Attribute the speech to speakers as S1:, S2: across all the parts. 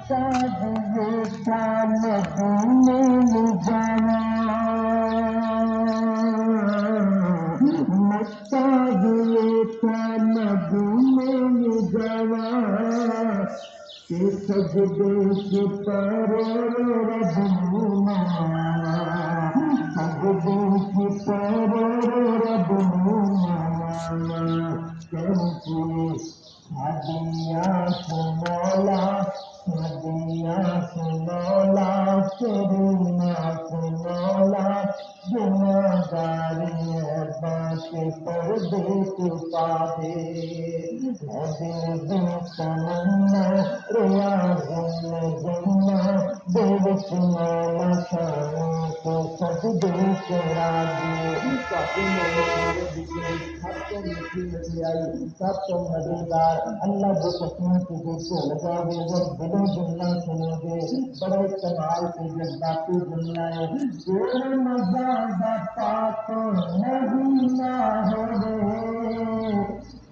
S1: सजदे के पर रबना सजदे के पर रबना करके हदिया सुनौला हदिया सुनौला करुणा सुनौला गुनाहगारी बात पर देख पावे हदे तमन्ना रियाज जन्ना देव सुनौला शानों को सजदे करा दे काफी मेरे दिखे हर तो मीठी मिठी आई सब तो मजेदार अल्लाह जो कसम तुझे को लगावे वो बड़े जुमला सुनोगे बड़े कमाल के जज्बाती जुमला है तेरा मजा पाक नहीं ना हो रे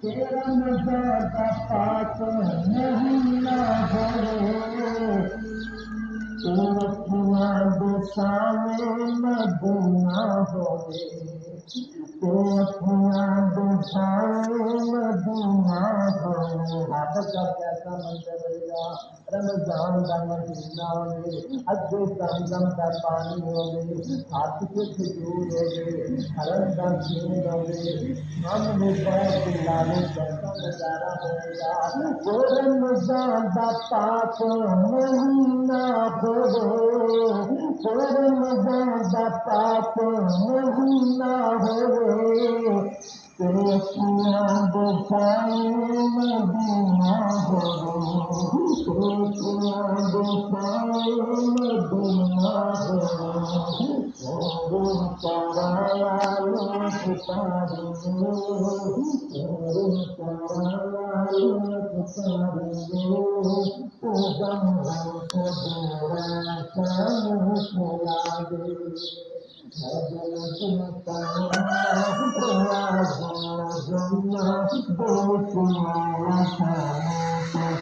S1: तेरा मजा पाक नहीं ना हो रे तेरा बेसावे मदीना हो रे तेरा बेसावे मदीना हो रे वापस जब कैसा मंजर रहेगा रमजान का महीना हो गए अगे जमजम का पानी हो गए हाथ के खजूर हो गए हरन का झील हो गए हम बहुत लाले कैसा नजारा होगा वो रमजान का पाक महीना हो वो रमजान का पाक महीना हो तेरा बसाए मदीना हो तेरा बसाए मदीना हो कराया पुकारे कराया पुकारे ओ गम को बेरा शाम खिला दे